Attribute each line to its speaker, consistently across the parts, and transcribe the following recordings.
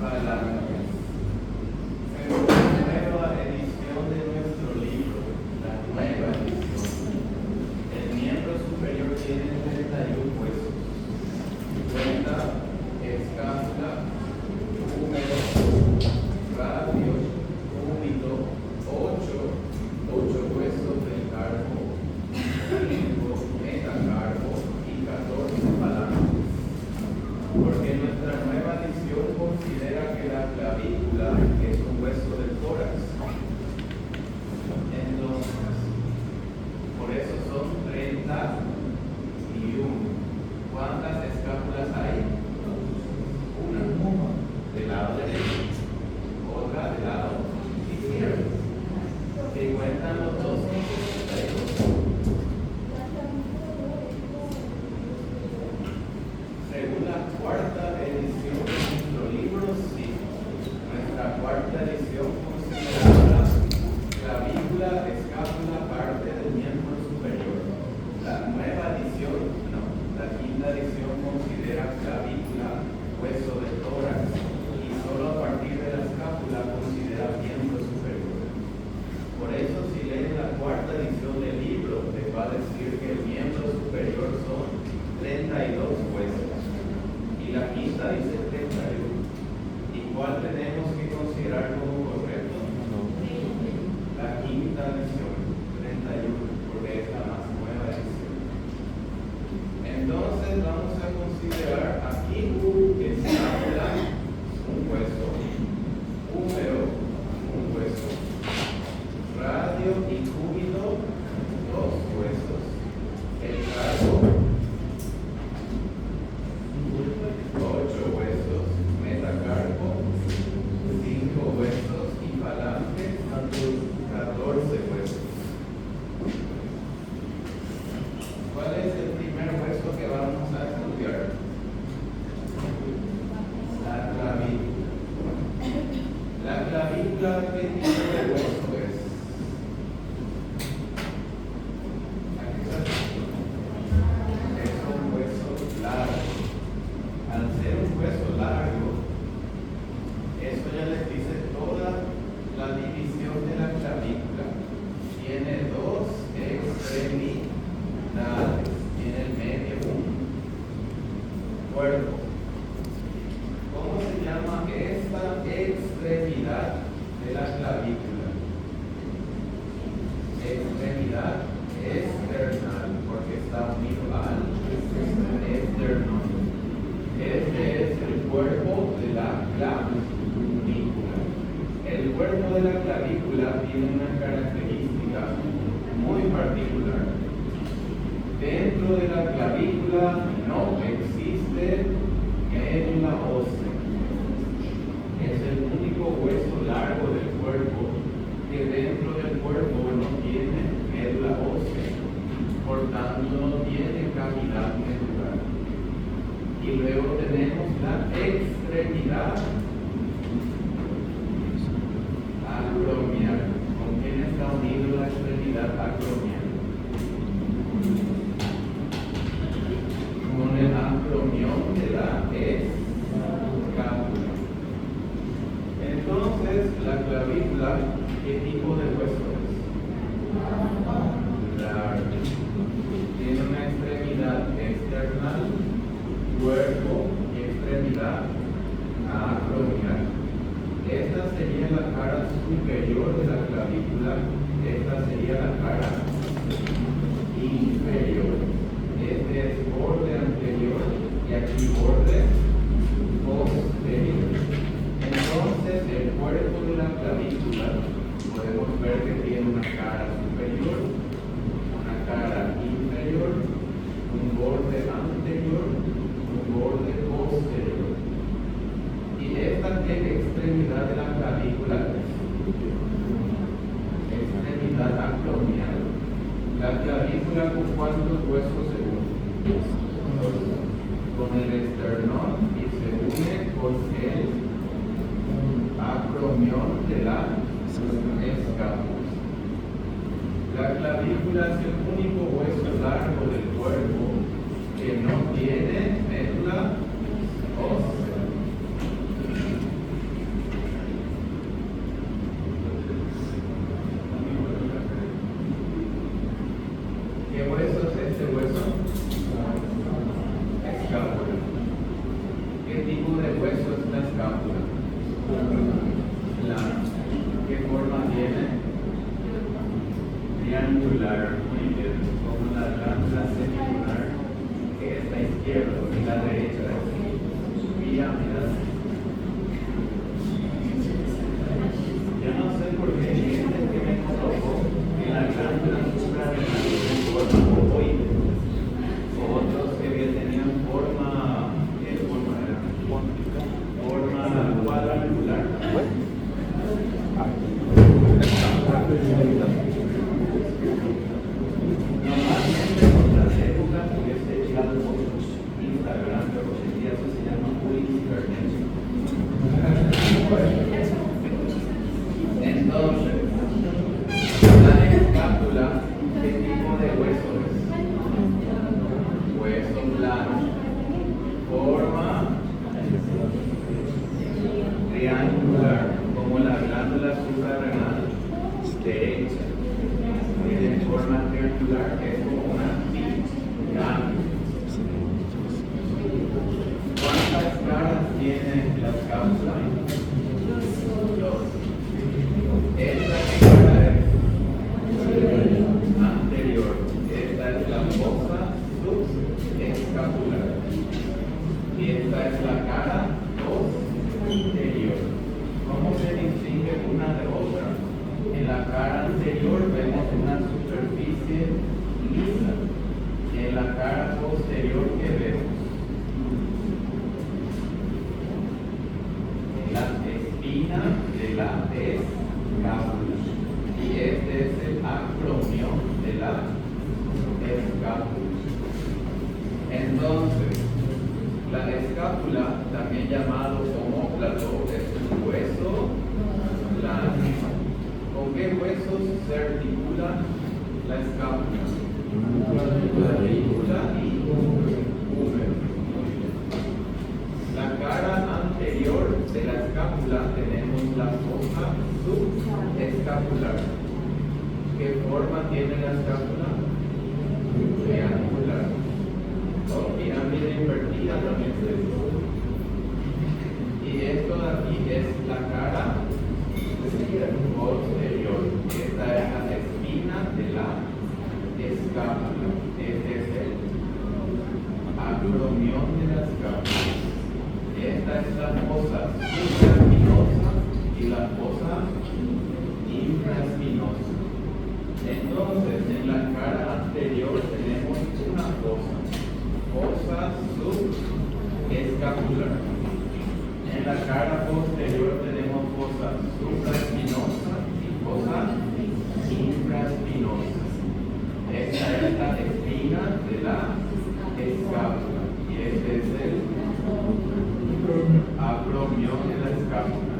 Speaker 1: falanges. En una nueva edición de nuestro libro, la nueva edición, el miembro superior tiene 31 huesos. Cuenta, escápula, húmero, radio, cúbito, 8 huesos del carpo, 5 metacarpo y 14 falanges. Porque nuestra nueva edición considera que la clavícula es un hueso del tórax. Entonces, por eso son 31. ¿Cuántas escápulas hay? Una. Del lado derecho, otra del lado izquierdo. Si cuentan los dos, son 62. Según la cuarta edición de nuestro libro, sí. Nuestra cuarta edición considera clavícula, escápula, parte del miembro superior. La nueva edición, no. La quinta edición considera clavícula, hueso del tórax, y solo a partir de la escápula considera miembro superior. Por eso, si lees la cuarta edición del libro, te va a decir que el miembro superior son 32 huesos. Y la quinta dice 31. ¿Y cuál tenemos que considerar como correcto? La quinta edición, 31, porque es la más nueva edición. Entonces vamos a considerar aquí escápula, un hueso, húmero, un hueso, radio y cúbito, 2 huesos, el carpo, 8 huesos, metacarpo, 5 huesos y falange, 14 huesos. ¿Cuál es el primer hueso que vamos a estudiar? La clavícula. La clavícula, ¿qué tipo de hueso es? Es un hueso largo. Al ser un hueso largo, eso ya les dice toda la división de la clavícula. Tiene 2 extremidades. Tiene el medio un cuerpo. ¿Cómo se llama esta extremidad de la clavícula? Extremidad external, porque está unido al esternón. Este es el cuerpo de la clavícula. El cuerpo de la clavícula tiene una característica muy particular. Dentro de la clavícula no existe médula ósea. Es el único hueso largo del cuerpo que dentro del cuerpo no tiene médula ósea. Por tanto, no tiene cavidad medular. Y luego tenemos la extremidad acromial. ¿Con quién está unido la extremidad acromial? Con el acromión de la escápula. Entonces, la clavícula, ¿qué tipo de hueso es? Largo. Tiene una extremidad external, cuerpo y extremidad acromial. Esta sería la cara superior de la clavícula, esta sería la cara inferior. Este es borde anterior y aquí borde posterior. Entonces, el cuerpo de la clavícula podemos ver que tiene una cara superior, una cara inferior, un borde anterior, un borde posterior. Y esta extremidad de la clavícula es extremidad acromial. La clavícula, ¿con cuántos huesos se une? Con el esternón, y se une con el acromión de la escápula. La clavícula es el único hueso largo del cuerpo que no tiene médula ósea. triangular, como la glándula suprarrenal derecha. Tiene forma triangular, es como una pirámide. ¿Cuántas caras tiene la cápsula? Dos. Esta cara es anterior. Esta es la fosa subescapular. Y esta es la cara posterior. ¿Cómo se distingue una de otra? En la cara anterior vemos una superficie lisa. En la cara posterior, ¿qué vemos? La espina de la escápula. Y este es el acromión de la escápula. Entonces, la escápula, también llamado omóplato, es un hueso blando. ¿Con qué huesos se articula la escápula? Clavícula y húmero. La cara anterior de la escápula tenemos la fosa subescapular. ¿Qué forma tiene la escápula? Triangular. O pirámide invertida también se dice. Y esto de aquí es la cara posterior. Esta es la espina de la escápula. Este es el acromión de la escápula. Esta es la fosa supraespinosa y la fosa infraespinosa. Entonces, en la cara anterior tenemos una fosa subescapular. En la cara posterior tenemos fosa supraespinosa y fosa infraespinosa. Esta es la espina de la escápula y este es el acromión de la escápula.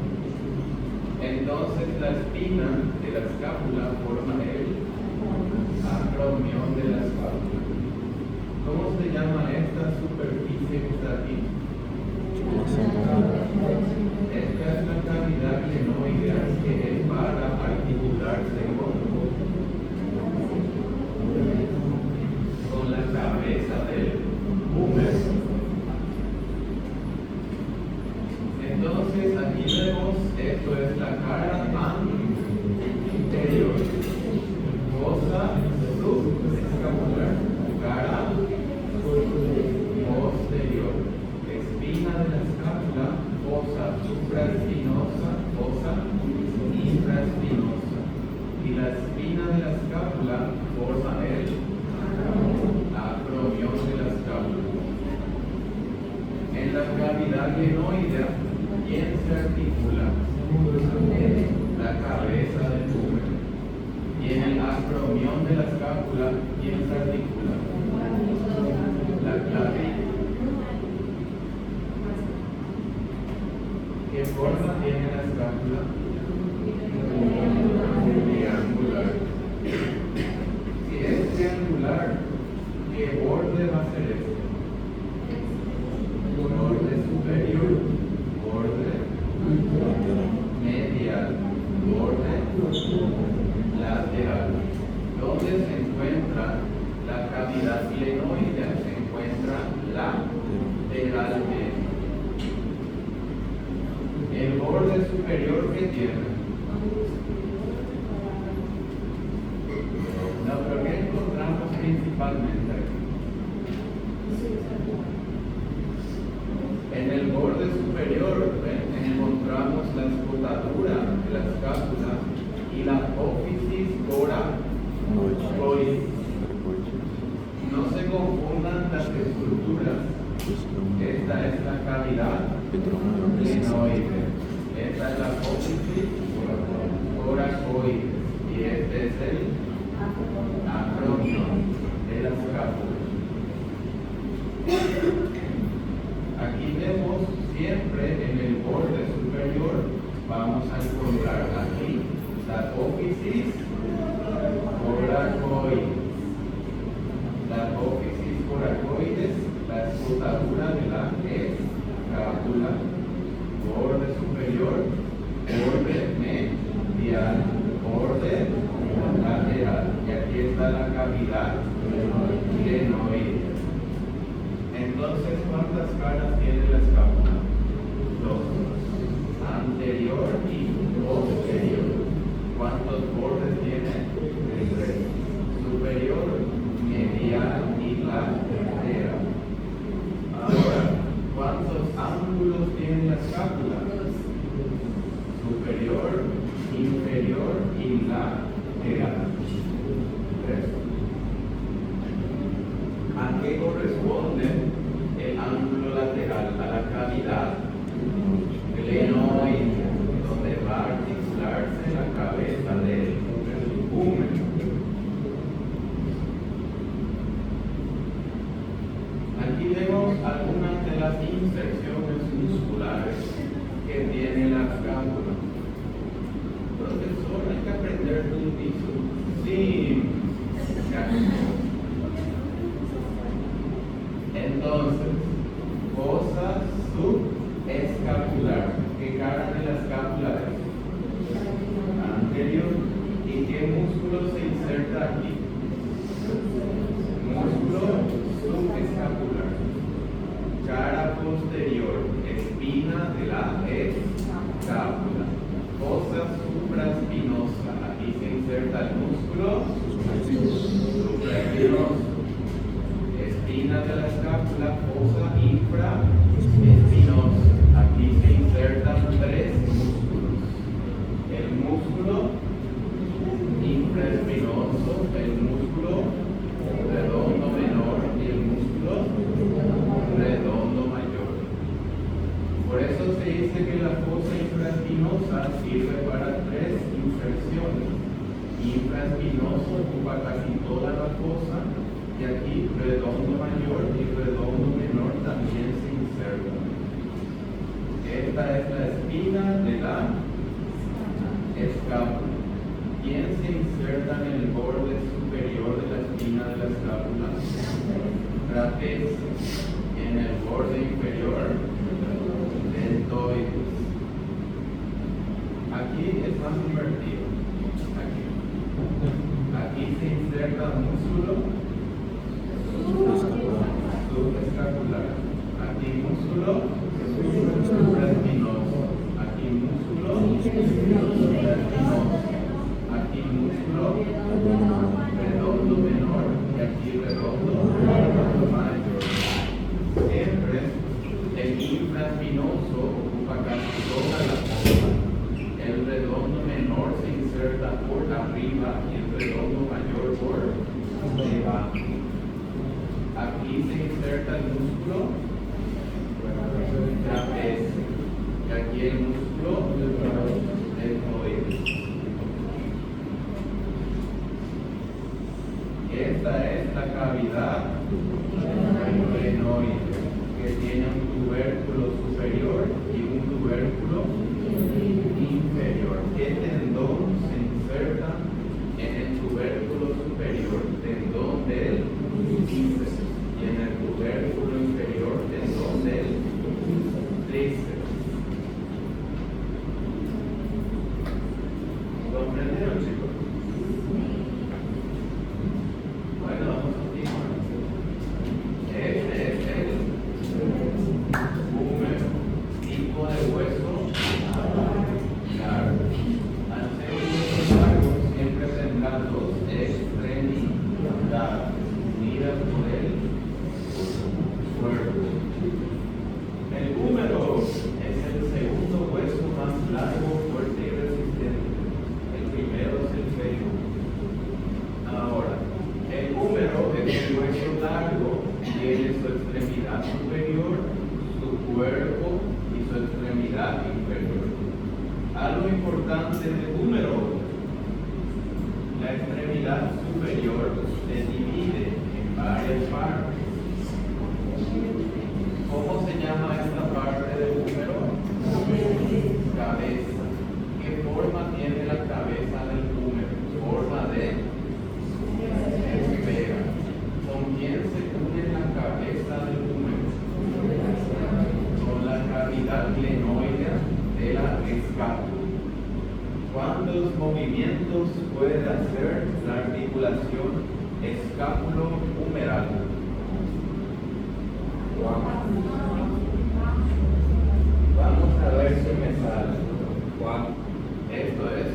Speaker 1: Entonces la espina de la escápula forma el acromión de la escápula. ¿Cómo se llama esta superficie que está aquí? Esta es la cavidad glenoidea que es para articularse con la cabeza del húmero. Entonces aquí vemos, esto es la cara anterior, fosa subescapular, cara posterior, espina de la escápula, fosa supraespinosa, fosa infraespinosa. Y la espina de la escápula forma el acromión de la escápula. En la cavidad glenoidea, ¿quién se articula? La cabeza del húmero. Y en el acromión de la escápula, ¿quién se articula? La clavícula. ¿Qué forma tiene la escápula? Triangular. Si es triangular, ¿qué borde va a ser este? Borde superior, borde medial, borde lateral. ¿Dónde se encuentra la cavidad glenoidea? Se encuentra lateralmente. El borde superior que tiene. No, pero ¿qué encontramos principalmente aquí? En el borde superior encontramos la escotadura de la escápula y la apófisis coracoides. No se confundan las estructuras. Esta es la cavidad glenoidea. Esta es la apófisis coracoides. Y este es el acromión de la escápula. Aquí vemos siempre en el borde superior, vamos a encontrar aquí la apófisis coracoides. La apófisis coracoides, la escotadura de la escápula, borde superior cavidad glenoidea. Entonces, ¿cuántas caras tiene la escápula? Dos. Anterior y posterior. ¿Cuántos bordes tiene? Tres. Superior, medial y lateral. Ahora, ¿cuántos ángulos tiene la escápula? Superior, inferior y lateral. Tres. ¿A qué corresponde el ángulo lateral? A la cavidad glenoidea, donde va a articularse la cabeza del húmero. Aquí vemos algunas de las inserciones musculares que tiene la escápula. Profesor, hay que aprender de un piso. Sí. Entonces, fosa subescapular. ¿Qué cara de la escápula es? Anterior. ¿Y qué músculo se inserta aquí? Músculo subescapular. Cara posterior, espina de la escápula. Fosa supraespinosa. Aquí se inserta el músculo supraespinoso. Espina de la escápula, fosa infraespinosa. Aquí se insertan tres músculos. El músculo infraespinoso, el músculo redondo menor y el músculo redondo mayor. Por eso se dice que la fosa infraespinosa sirve para tres inserciones. Infraespinoso ocupa casi toda la fosa y aquí redondo mayor y redondo menor también se insertan. Esta es la espina de la escápula. ¿Quién se inserta en el borde superior de la espina de la escápula? Trapecio. En el borde inferior, deltoides. Aquí es más divertido. Aquí se inserta músculo subescapular. Aquí músculo supraespinoso. Aquí músculo supraespinoso. Aquí músculo redondo menor y aquí redondo mayor. Siempre el infraespinoso ocupa casi toda la fosa. El redondo menor se inserta por arriba y el redondo mayor por debajo. Aquí se inserta el músculo trapecio y aquí el músculo deltoides. Esta es la cavidad glenoidea, que tiene un tubérculo superior y un tubérculo inferior. ¿Qué tendón se inserta en el tubérculo superior? Tendón del bíceps. Y en el tubérculo inferior, tendón del tríceps. ¿Comprendieron, chicos? Bueno, vamos a continuar. Este es el húmero, tipo de hueso largo. Al ser un hueso largo, siempre tendrá dos extremidades unidas por el cuerpo. El húmero es el segundo hueso más largo, fuerte y resistente. El primero es el fémur. Ahora, el húmero es un hueso largo, tiene su extremidad superior, su cuerpo y su extremidad inferior. Algo importante del húmero: la extremidad superior se divide en varias partes. ¿Cómo se llama esta parte del húmero? Cabeza. ¿Qué forma tiene la cabeza del húmero? Forma de esfera. ¿Con quién se une la cabeza del húmero? Con la cavidad glenoidea de la escápula. ¿Cuántos movimientos puede hacer la articulación escápulo humeral. Vamos a ver si me sale. Esto es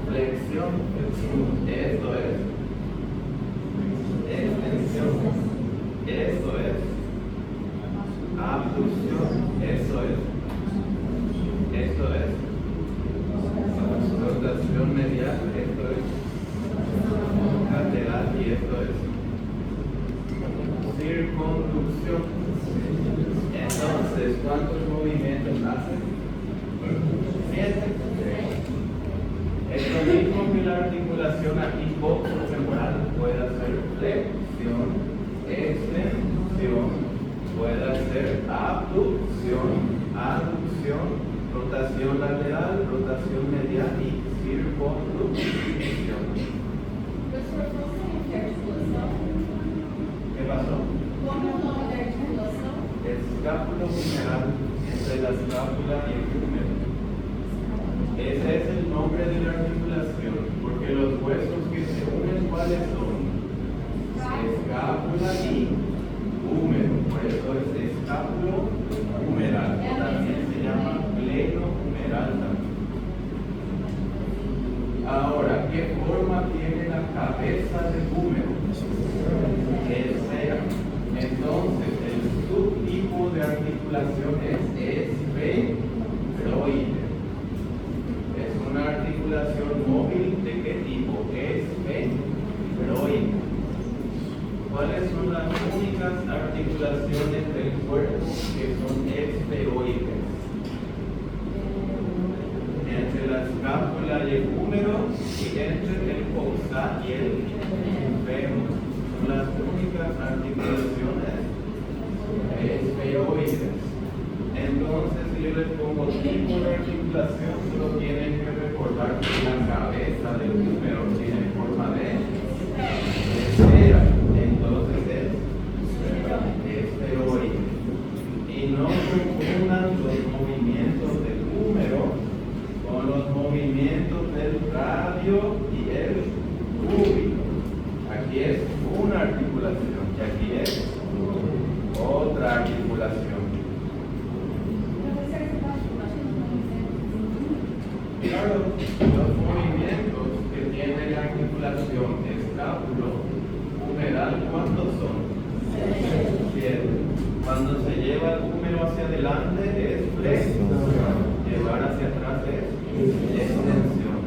Speaker 1: flexión, esto es extensión, esto es abducción, esto es rotación medial, esto es lateral y esto es circunducción. Entonces, ¿cuántos movimientos hacen? 7. Es lo mismo que la articulación aquí coxofemoral puede hacer flexión, extensión, puede hacer abducción, aducción, rotación lateral, rotación medial y circunducción. ¿Qué pasó? Escápulo humeral, entre la escápula y el húmero. Ese es el nombre de la articulación, porque los huesos que se unen, ¿cuáles son? Escápula y húmero, por eso es escápulo humeral, también se llama pleno humeral también. Ahora, ¿qué forma tiene la cabeza del húmero? Esfera. Entonces, el subtipo de articulación es esferoide. Es una articulación móvil de qué tipo? Esferoide. ¿Cuáles son las únicas articulaciones del cuerpo que son esferoides? Entre la escápula y el húmero y entre el coxal y el fémur. Son las únicas articulaciones esferoides. Entonces, si yo les pongo tipo de articulación, solo tienen que recordar que la cabeza del húmero tiene forma de esfera. Entonces es esferoide. Y no confundan los movimientos del húmero con los movimientos del radio y el cúbito. Aquí es una articulación y aquí es otra articulación. Claro, los movimientos que tiene la articulación escápulo humeral, ¿cuántos son? 7. Cuando se lleva el húmero hacia adelante es flexión, llevar hacia atrás es extensión,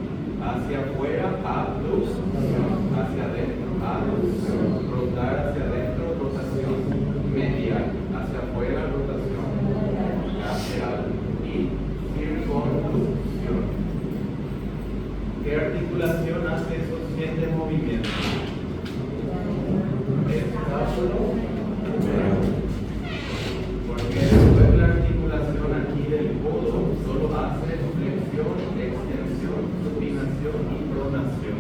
Speaker 1: hacia afuera abducción, hacia adentro aducción, rotar hacia adentro rotación medial, hacia afuera rotación lateral y circunducción. ¿Qué articulación hace esos 7 movimientos? Escápulo humeral. Porque después la articulación aquí del codo solo hace flexión, extensión, supinación y pronación.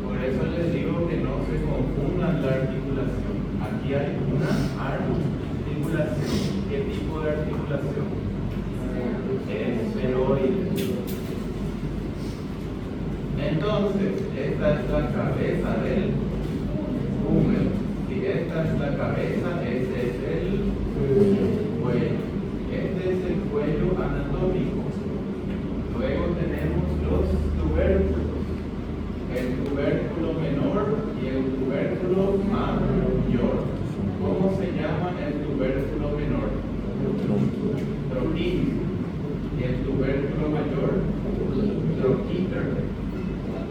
Speaker 1: Por eso les digo que no se confundan la articulación. Aquí hay una articulación. ¿Qué tipo de articulación? Esferoide. Entonces, esta es la cabeza del húmero. Si esta es la cabeza, este es el cuello. Este es el cuello anatómico. Luego tenemos los tubérculos. El tubérculo menor y el tubérculo mayor. ¿Cómo se llama el tubérculo menor? Troquín. Y el tubérculo mayor, troquíter.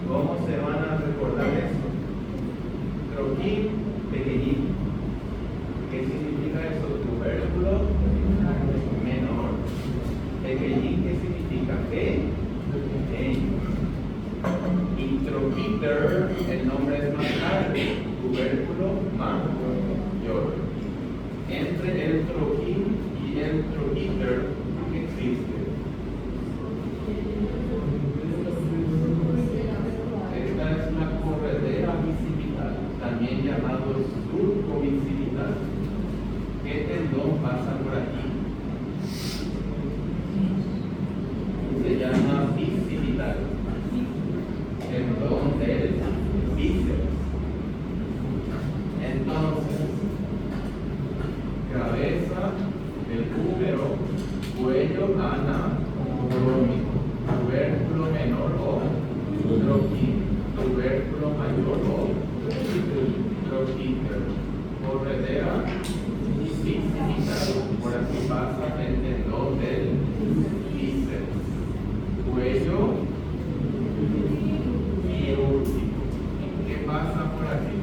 Speaker 1: ¿Cómo se van a recordar esto? Troquín, pequeñito. ¿Qué significa eso? Tubérculo menor. Pequeñín, ¿qué significa? Pequeño. Y troquíter, el nombre es más largo. Tubérculo mayor. Entre el troquín y el troquíter existe. Esta es la corredera bicipital, también llamado surco bicipital. ¿Qué tendón pasa por aquí? Se llama bicipital. Cuello anatómico. Tubérculo menor o troquídeo. Tubérculo mayor o troquídeo. Corredera bicipital. Por aquí pasa el tendón del bíceps. Cuello quirúrgico. ¿Qué pasa por aquí?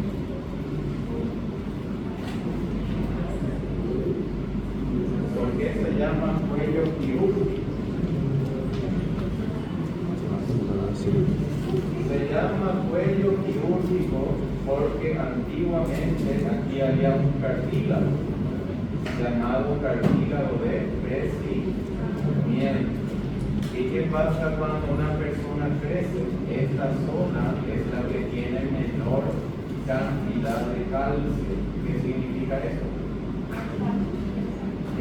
Speaker 1: ¿Por qué se llama cuello quirúrgico? Se llama cuello quirúrgico porque antiguamente aquí había un cartílago llamado cartílago de crecimiento. ¿Y qué pasa cuando una persona crece? Esta zona es la que tiene menor cantidad de calcio. ¿Qué significa eso?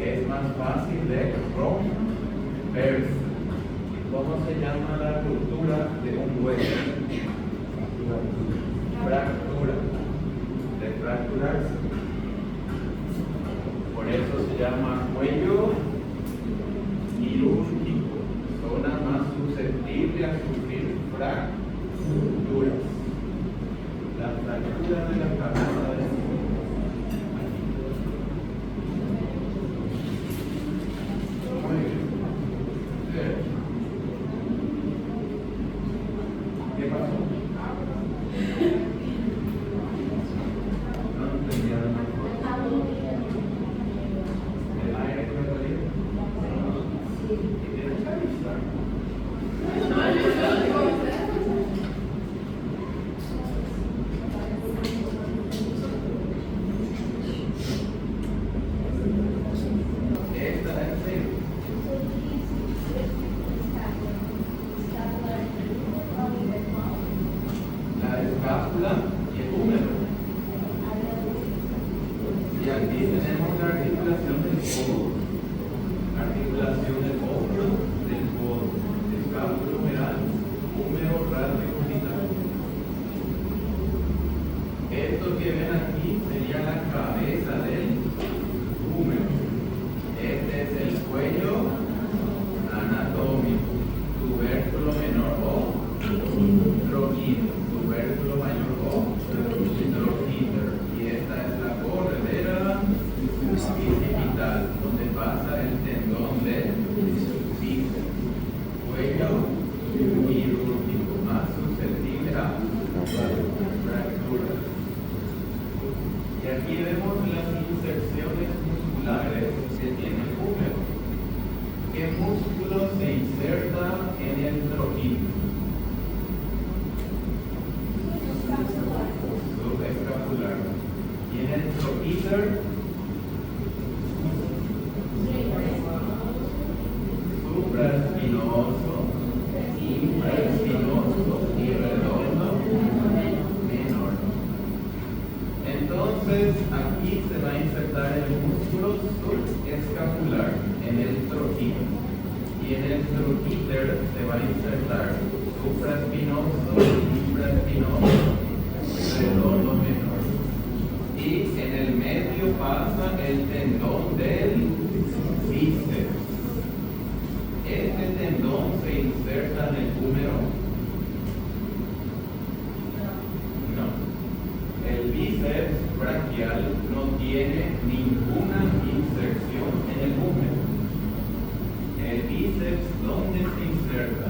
Speaker 1: Es más fácil de romperse. ¿Cómo se llama la ruptura de un hueso? Fractura. De fracturarse. Por eso se llama cuello quirúrgico. Zona más susceptible a sufrir fracturas. La fractura de la cabeza del cuello. Muy bien. ¿Qué pasó? No entendía nada. ¿El aire fue salido? ¿Y tienes que avisar? Esta es el la escápula y el húmero. Y aquí tenemos la articulación del codo, articulación del hombro, del codo, escápula humeral, húmero radioorbital. Esto que ven aquí sería la cabeza del húmero. Este es el cuello anatómico, tubérculo menor o troquídeo, tubérculo mayor o troquídeo. Y esta es la corredera bicipital, donde pasa el tendón del bíceps. Cuello quirúrgico, más susceptible a fracturas. Y aquí vemos las inserciones musculares que tiene el húmero. ¿Qué músculo se inserta en el troquídeo? Subescapular. Y en el troquídeo, supraespinoso, infraespinoso y redondo menor. Entonces, aquí se va a insertar el músculo subescapular en el troquídeo. Y en el troquídeo se va a insertar supraespinoso, infraespinoso, redondo menor. Y en el medio pasa el tendón del bíceps. Este tendón se inserta en el húmero. No. El bíceps braquial no tiene ninguna inserción en el húmero. El bíceps, ¿dónde se inserta?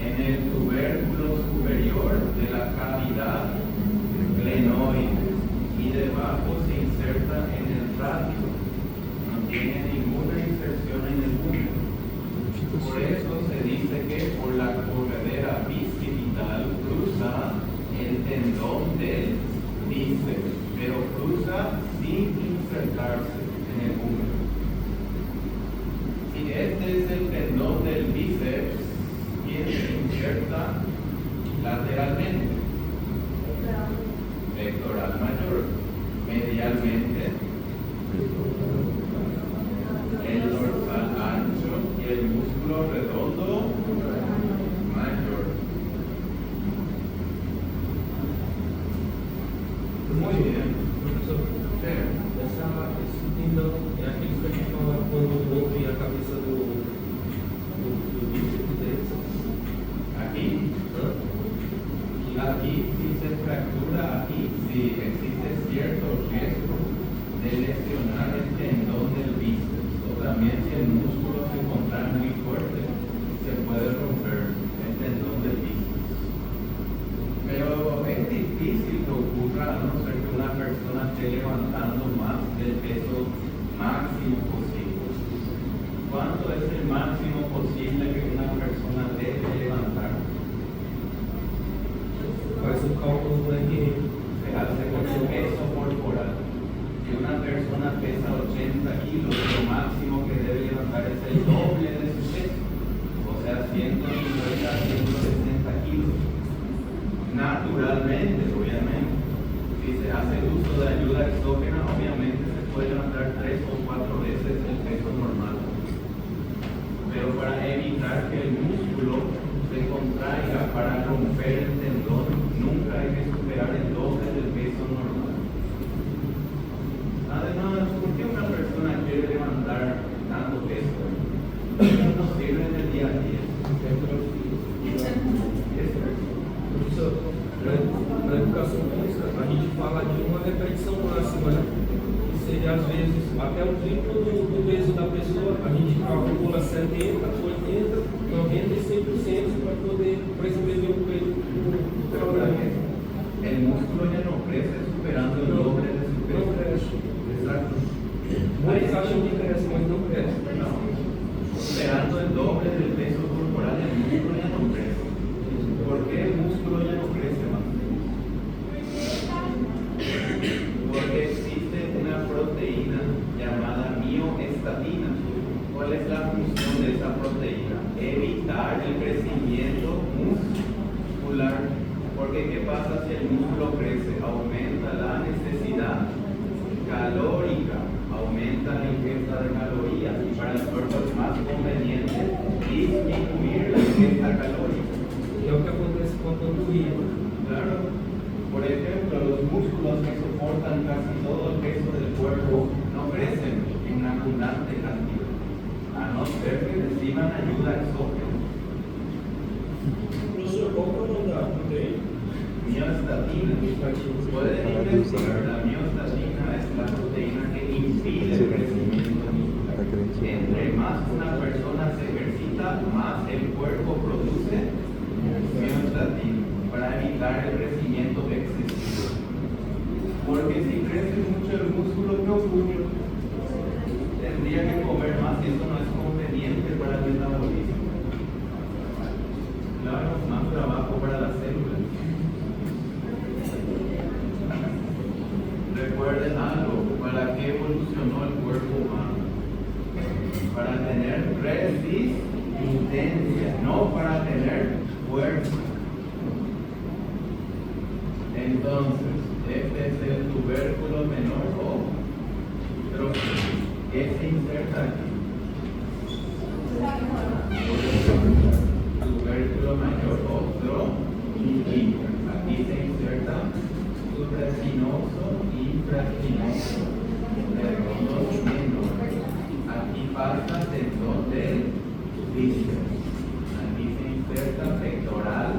Speaker 1: En el tubérculo superior de la cavidad glenoide y debajo se inserta en el radio. No tiene ninguna inserción en el húmero. Por eso se dice que por la corredera bicipital cruza el tendón del bíceps, pero cruza sin insertarse en el húmero. Si este es el tendón del bíceps, ¿quién se inserta lateralmente? Pectoral mayor. Medialmente, el dorsal ancho y el músculo redondo mayor. Muy bien.
Speaker 2: Professor, esse tendão é aquele que a gente fala quando houve a cabeça do
Speaker 1: también si el músculo se contrae muy fuerte, se puede romper el tendón del bíceps. Pero es difícil que ocurra a no ser que una persona esté levantando más del peso máximo posible. ¿Cuánto es el máximo posible que una persona debe levantar?
Speaker 2: Faz um cálculo por aqui.
Speaker 1: Se hace con su peso corporal. Si una persona pesa 80 kilos, lo máximo que debe levantar es el doble de su peso, o sea, 150, 160 kilos. Naturalmente, obviamente, si se hace el uso de ayuda exógena, obviamente se puede levantar 3 o 4 veces el peso normal. Pero para evitar que el músculo se contraiga para romper el tendón, nunca hay que superar el doble del peso normal. Además, ¿por qué una persona quiere levantar tanto peso? No sirve en el día a día.
Speaker 2: Professor, na educação física, a gente fala de uma repetição máxima, né? Que seria, às vezes, até o triplo do peso da pessoa. A gente calcula 70, 80, 90 e 100% para poder prescrever o peso do programa.
Speaker 1: El músculo ya no crece superando el doble de su peso.
Speaker 2: Não cresce.
Speaker 1: Exacto.
Speaker 2: Muitos acham que cresce, mas não cresce.
Speaker 1: No. Superando el doble del peso corporal, el músculo ya no crece. ¿Por qué el músculo ya no crece más? Porque existe una proteína llamada mioestatina. ¿Cuál es la función de esa proteína? Evitar el crecimiento muscular. Porque ¿qué pasa si el músculo crece? Aumenta la necesidad calórica, aumenta la ingesta de calorías y para el cuerpo es más conveniente disminuir la ingesta calórica.
Speaker 2: Que é o que acontece com a panturrilha.
Speaker 1: Claro. Por ejemplo, los músculos que soportan casi todo el peso del cuerpo no crecen en una abundante cantidad, a no ser que reciban ayuda exógena.
Speaker 2: Professor, qual que é o nome da proteína?
Speaker 1: Miostatina. Pueden investigar, la miostatina es la proteína que impide el crecimiento muscular. Entre más una persona se ejercita, más el cuerpo produce miostatina para evitar el crecimiento excesivo. Porque si crece mucho el músculo, ¿qué ocurre? Tendría que comer más y eso no es conveniente para el metabolismo. Claro, más trabajo para las células. Recuerden algo, ¿para qué evolucionó el cuerpo humano? Para tener resistencia, no para tener fuerza. Entonces, este es el tubérculo menor o ¿qué se inserta aquí? Tubérculo mayor o tronquillo. Aquí se inserta supraespinoso, infraespinoso, redondo menor. Aquí pasa tendón del bíceps. Aquí se inserta pectoral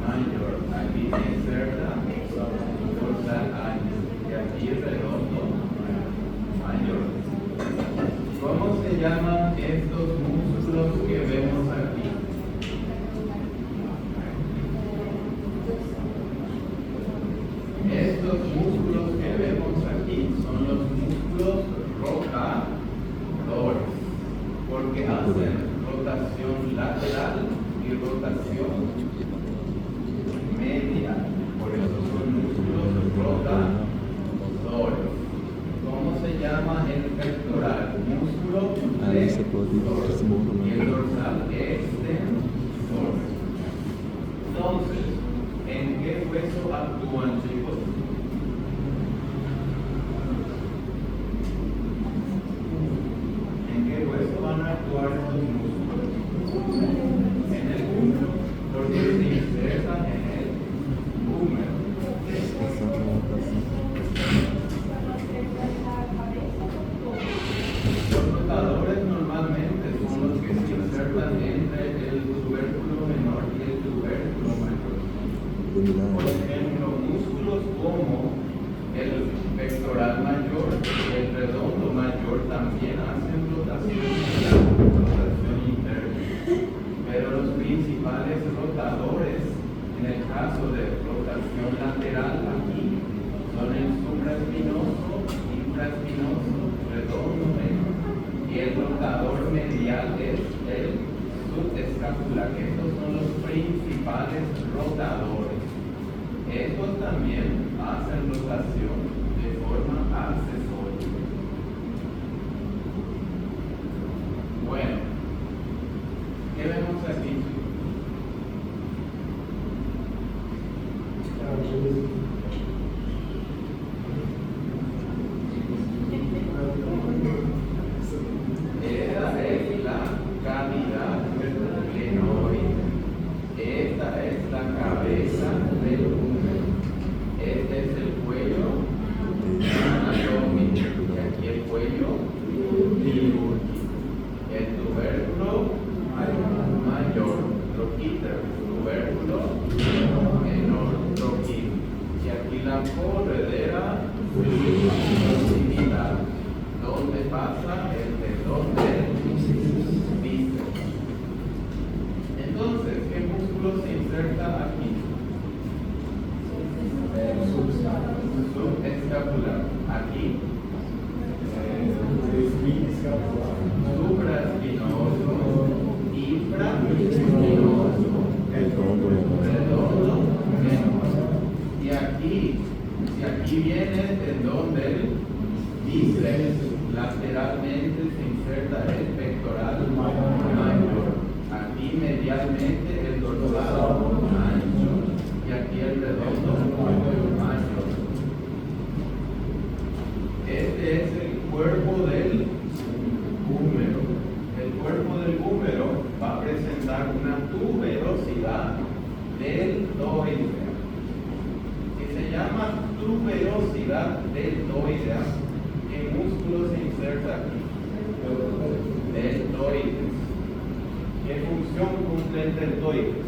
Speaker 1: mayor. Aquí se inserta dorsal ancho. Y aquí redondo mayor. ¿Cómo se llaman estos músculos que vemos aquí? Estos músculos que vemos aquí son los músculos rotadores, porque hacen rotación lateral y rotación media. Por eso son músculos rotadores. ¿Cómo se llama el pectoral? Músculo flexor y el dorsal extensor. Entonces, ¿en qué hueso actúan, chicos? ¿En qué hueso van a actuar estos músculos? En el húmero, porque se insertan en el húmero. Los rotadores normalmente son caso de rotación lateral aquí son el supraespinoso, infraespinoso, redondo y el rotador medial es el subescapular. Estos son los principales rotadores. Estos también hacen rotación de forma accesoria. Bueno, ¿qué vemos aquí? Esta es la cavidad glenoide. Esta es la cabeza del húmero. Este es el cuello anatómico. Y aquí el cuello quirúrgico. El tubérculo mayor, troquíter, tubérculo menor, troquíter. Y aquí la corredera proximal, donde pasa el tendón del bíceps. Entonces, ¿qué músculo se inserta aquí? Subescapular. Aquí. Supraespinoso, infraespinoso, redondo, y aquí, si aquí viene el tendón del bíceps, lateralmente se inserta el pectoral mayor, aquí medialmente el dorsal ancho, y aquí el redondo mayor. Este es el cuerpo del húmero. El cuerpo del húmero va a presentar una tuberosidad deltoidea. Si se llama tuberosidad deltoidea, ¿qué músculo se inserta aquí? Deltoides. ¿Qué función cumple el deltoides?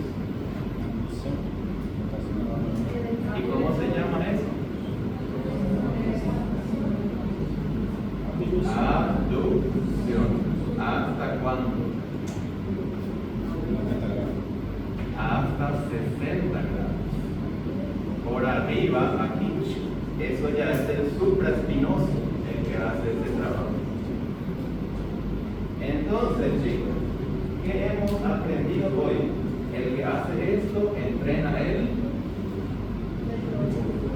Speaker 1: ¿Y cómo se llama eso? Abducción. ¿Hasta cuándo? Hasta 60 grados. Por arriba, aquí, eso ya es el supraespinoso el que hace ese trabajo. Entonces, chicos, ¿qué hemos aprendido hoy? El que hace esto entrena el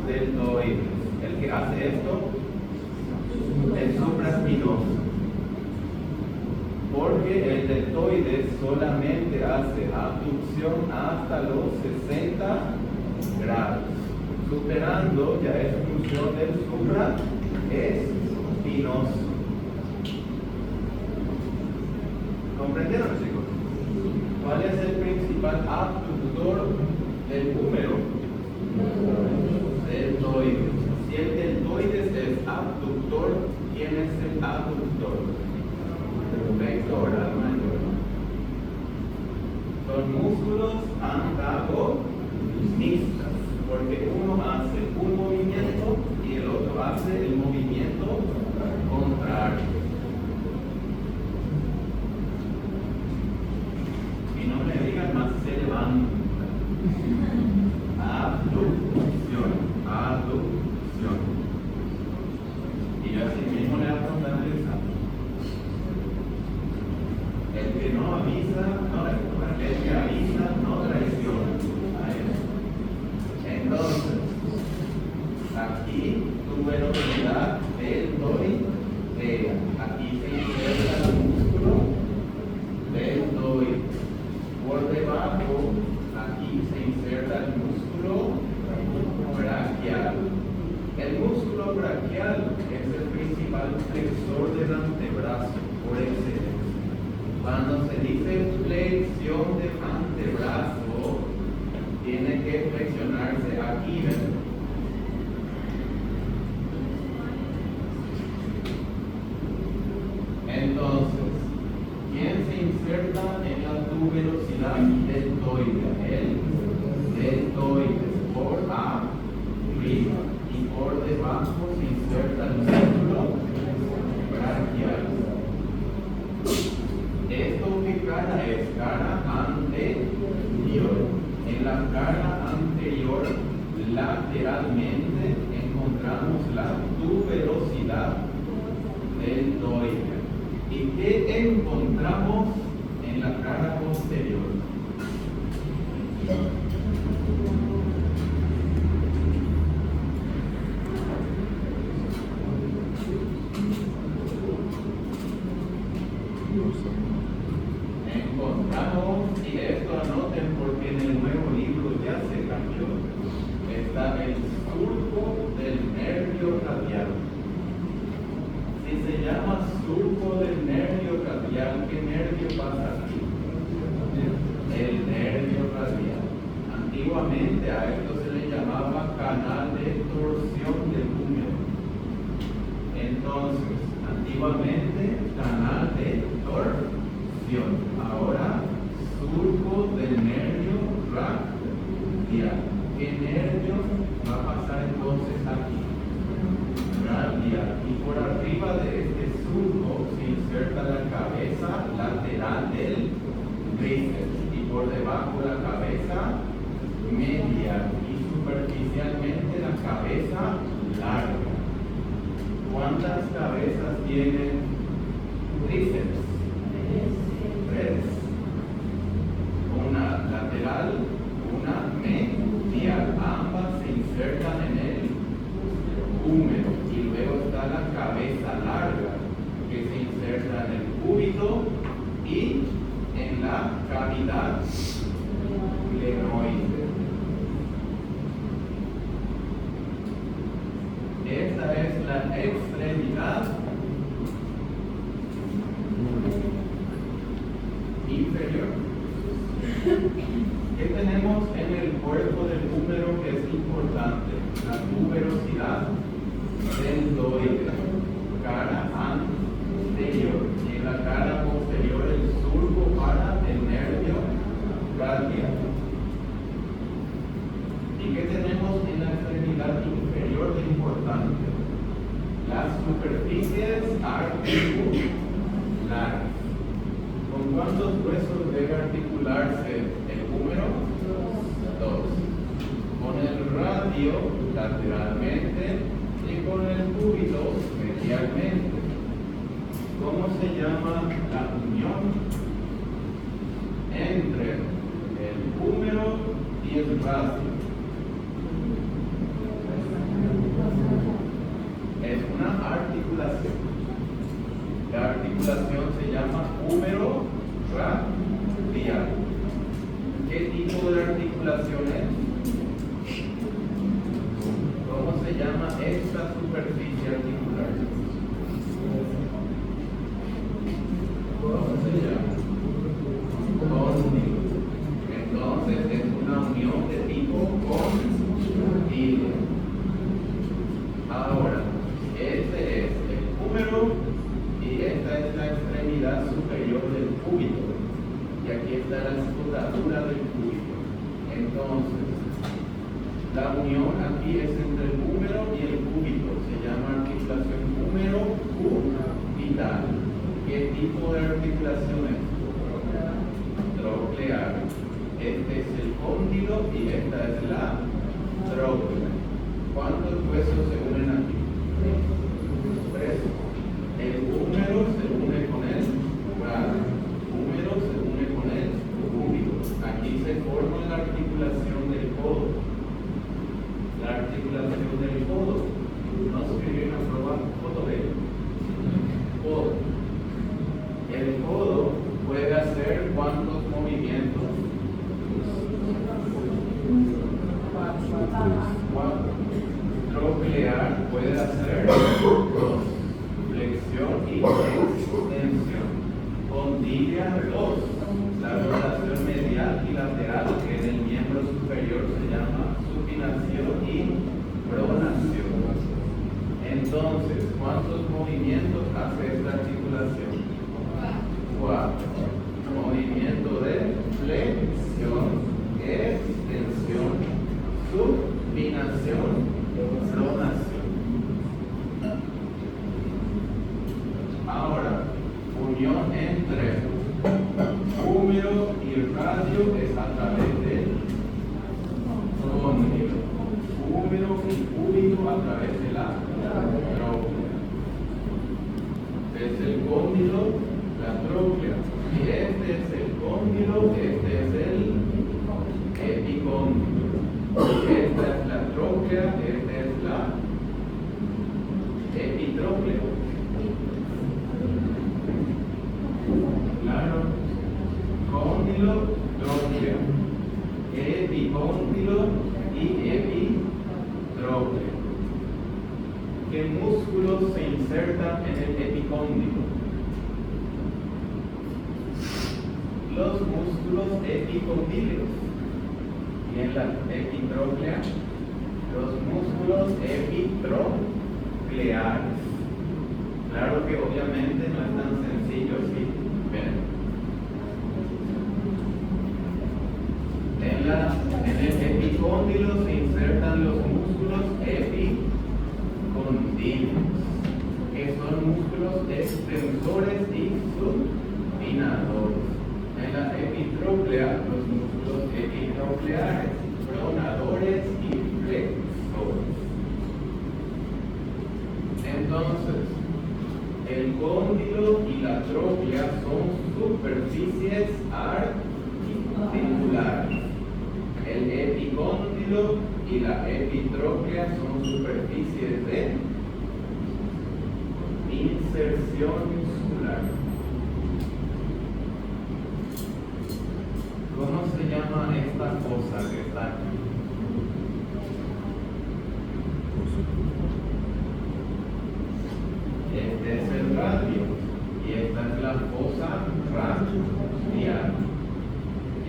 Speaker 1: deltoides. El que hace esto, el supraespinoso. Porque el deltoides solamente hace abducción hasta los 60 grados. Superando ya es función del supraespinoso. ¿Comprendieron, chicos? ¿Cuál es el principal abductor del húmero? Deltoides. Si el deltoides es abductor, ¿quién es el abductor? Pectoral mayor. Son músculos antagonistas, porque uno hace un movimiento y el otro hace el movimiento contrario. Y no me digan más, se levanta. Abducción, abducción. Y yo así mismo le apuntan el examen. El que no avisa, el que avisa no traiciona. Entonces, aquí tuberosidad deltoidea. Aquí se inserta el músculo deltoide. Por debajo, aquí se inserta el músculo braquial. El músculo braquial es el principal flexor del antebrazo por excelencia. Cuando se dice flexión del antebrazo, tiene que flexionarse aquí, ¿ven? Entonces, ¿quién se inserta en la tuberosidad deltoidea? El deltoides por arriba y por debajo se inserta el músculo braquial. ¿Esto qué cara es? Cara anterior. En la cara anterior deltoide. ¿Y qué encontramos en la cara posterior? Encontramos, y esto anoten porque en el nuevo libro ya se cambió, está el surco del nervio radial. Si se llama surco del nervio radial, ¿qué nervio pasa aquí? El nervio radial. Antiguamente a esto se le llamaba canal de torsión del húmero. Entonces, antiguamente canal de torsión. Ahora, surco del nervio radial. ¿Qué nervio va a pasar entonces aquí? Radial. Y por arriba de este surco se inserta la cabeza lateral del tríceps. Y por debajo la cabeza medial. Y superficialmente la cabeza larga. ¿Cuántas cabezas tiene tríceps? 3. Una lateral, una medial. Ambas se insertan en el húmero. Y luego está la cabeza larga, que se inserta en el cúbito y en la cavidad glenoide. Esta es la extremidad inferior. ¿Qué tenemos en el cuerpo del húmero que es importante? La tuberosidad deltoide, cara anterior, y en la cara posterior el surco para el nervio radial. ¿Y qué tenemos en la extremidad inferior de importante? Las superficies articulares. ¿Con cuántos huesos debe articularse el húmero? 2. Con el radio lateralmente y con el cúbito medialmente. ¿Cómo se llama la unión entre el húmero y el radio? Es una articulación. La articulación se llama húmero radial. ¿Qué tipo de articulación es? ¿Cómo se llama esta superficie articular? ¿Cómo se llama? Cóndilo. Entonces es una unión de tipo cóndilo. Ahora, este es el húmero y esta es la extremidad superior del cúbito. Y aquí está la escotadura del cúbito. Entonces, la unión aquí es entre el húmero y el cúbito. Se llama articulación húmero-cubital. ¿Qué tipo de articulación es? Troclear. Este es el cóndilo y esta es la tróclea. ¿Cuántos huesos se unen aquí? 3. El húmero se une con el radio. Húmero se une con el cúbito. Aquí se forma la articulación del codo. La articulación del codo. No escribieron a probar foto de codo. El codo puede hacer ¿cuántos movimientos? 4. Troclear puede hacer 2. Flexión y extensión. Condilla 2. La rotación medial y lateral, que en el miembro superior se llama supinación y pronación. Entonces, ¿cuántos movimientos hace esta articulación? 4. Movimiento de flexión, extensión, supinación, pronación. Ahora, unión entre húmero y radio es a través del cóndilo. Húmero y cúbito a través de la tróclea. es el cóndilo, la tróclea. Y este es el cóndilo, este es el epicóndilo. Esta es la tróclea, esta es la epitróclea. Claro. Cóndilo, tróclea. Epicóndilo y epitróclea. ¿Qué músculos se insertan en el epicóndilo? Los músculos epicondíleos. Y en la epitróclea, los músculos epitrocleares. Claro que obviamente no es tan sencillo, ¿sí? Ven. En el epicóndilo se insertan los músculos epicondíleos, que son músculos extensores y supinadores. En la epitróclea, los músculos epitrocleares, pronadores y flexores. Entonces, el cóndilo y la tróclea son superficies articulares. El epicóndilo y la epitróclea son superficies de inserción muscular. ¿Cómo se llama esta cosa que está aquí? Este es el radio y esta es la fosa radial.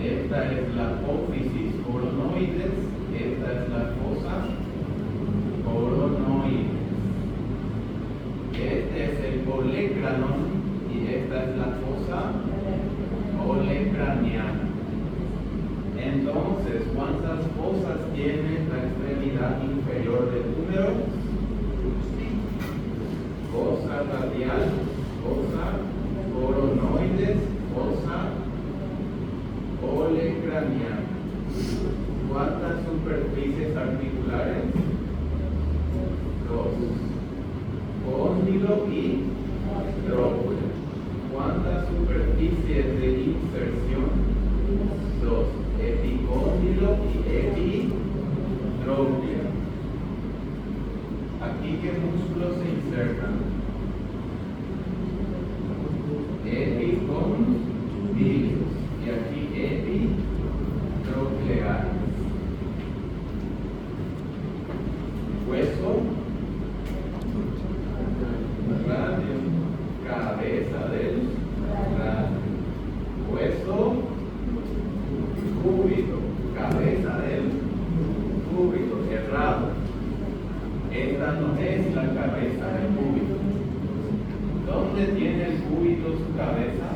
Speaker 1: Esta es la apófisis coronoides, esta es la fosa coronoides. Este es el olecranon y esta es la fosa olecraniana. Entonces, ¿cuántas fosas tiene la extremidad inferior del húmero? Fosa radial, fosa coronoides, fosa olecraniana. ¿Cuántas superficies articulares? Dos. Cóndilo y tróclea. ¿Cuántas superficies de inserción? Dos. Epicóndilo y epitróclea. Aquí, ¿qué músculos se insertan? Epicondilios. Y aquí epitrocleares. Hueso, radio, cabeza del radio. Hueso, cúbito, cabeza del cúbito, errado. Esta no es la cabeza del cúbito. ¿Dónde tiene el cúbito su cabeza?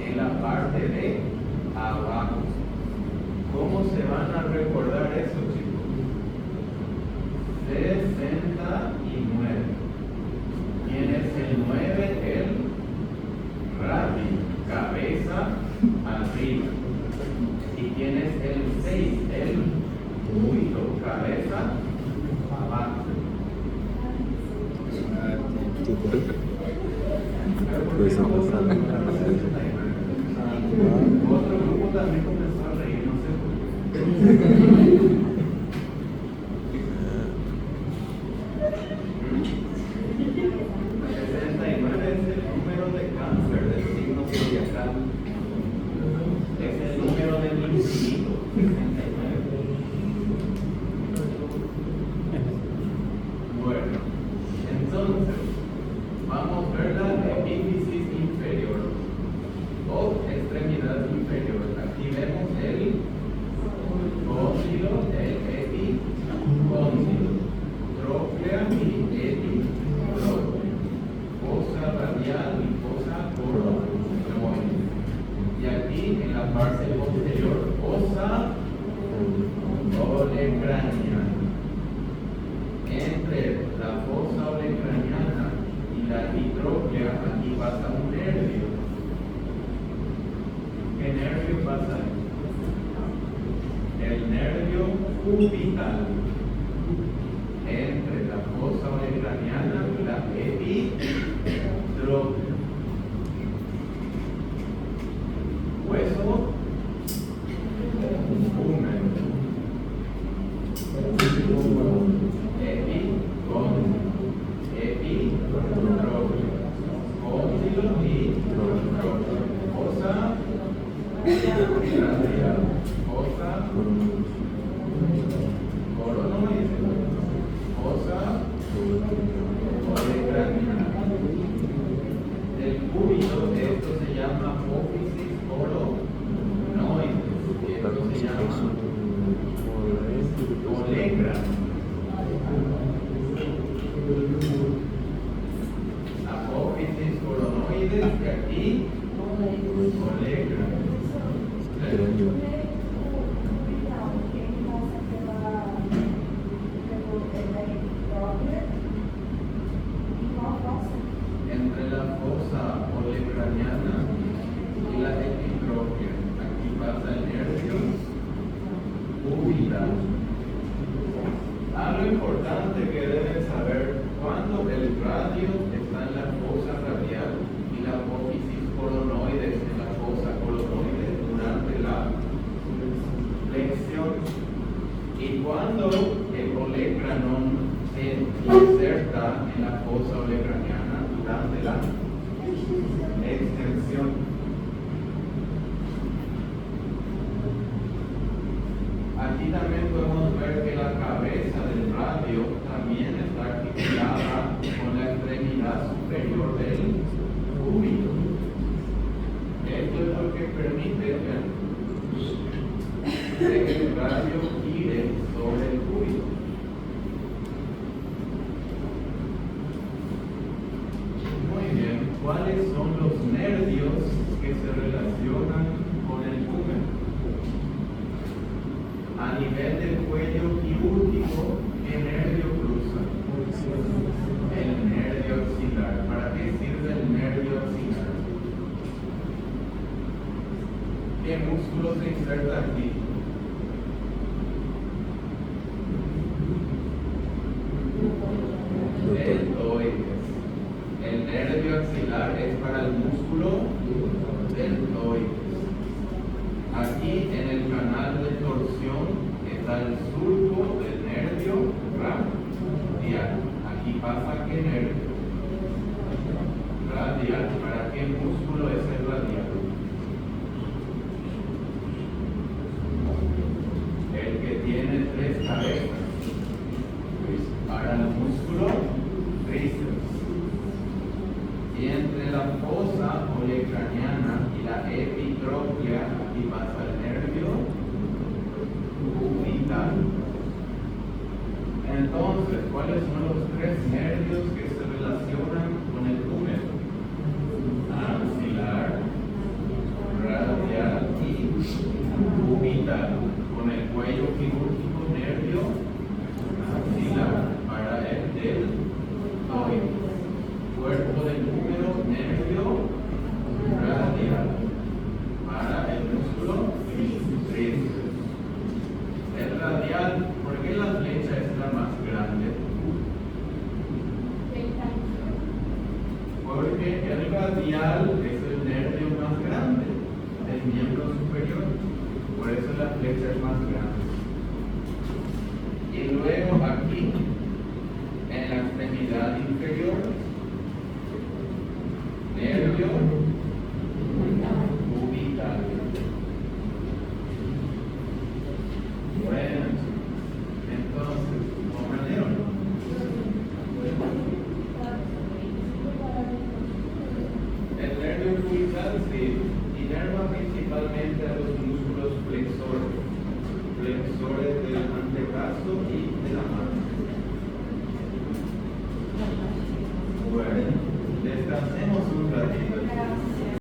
Speaker 1: En la parte de abajo. ¿Cómo se van a recordar eso, chicos? 69. ¿Quién es el 9? El radio, cabeza arriba. ¿Y quién es el 6? El cúbito, cabeza abajo. Otro grupo también comenzó a reír, no sé por qué. 69 es el número de cáncer del signo zodiacal. Es el número del infinito. 69. Bueno, entonces, vamos a ver la epífisis inferior o extremidad inferior. Aquí vemos el cóndilo, el epicóndilo, tróclea y epitróclea, fosa radial y fosa coronoide. Y aquí en la parte posterior, fosa olecraniana. Entre la fosa olecraniana y la epitróclea, aquí pasa un nervio. ¿Qué nervio pasa? El nervio cubital. Entre la fosa olecraniana raquídeos y aquí olecra. Entre la fosa olecraniana y la epitropia, aquí pasa el nervio cubital. Algo importante que deben saber: cuando el radio está en la fosa radial y la apófisis colonoides en la fosa colonoide durante la flexión, y cuando el olecranon se inserta en la fosa olecraniana durante la extensión. Aquí también podemos ver que la cabeza del radio también está articulada con la extremidad superior del cúbito. Esto es lo que permite que el radio gire sobre el cúbito. Muy bien, ¿cuáles son los nervios que se relacionan con el cúbito? A nivel del cuello quirúrgico, ¿qué nervio cruza? El nervio axilar. ¿Para qué sirve el nervio axilar? ¿Qué músculo se inserta aquí? Deltoides. El nervio axilar es para el músculo deltoides. Aquí en el canal de torsión está el surco del nervio radial. Aquí pasa qué nervio? Radial. ¿Para qué músculo es el radial? El que tiene tres cabezas. Para el músculo tríceps. Y entre la fosa olecraniana y la epitropia, aquí pasa el nervio cubital. Entonces, ¿cuáles son los tres nervios que se relacionan con el cúbito? Axilar, radial y cubital. Con el cuello quirúrgico, nervio axilar para el deltoides. Cuerpo del número, nervio radial para el músculo tríceps. El radial, ¿por qué la flecha es la más grande? Porque el radial es el nervio más grande del miembro superior, por eso la flecha es más grande. Y luego aquí, en la extremidad inferior, nervio cubital. Bueno, entonces, ¿comprendieron? El nervio cubital se inerva principalmente a los músculos flexores del antebrazo y de la mano. Bueno, descansemos un ratito.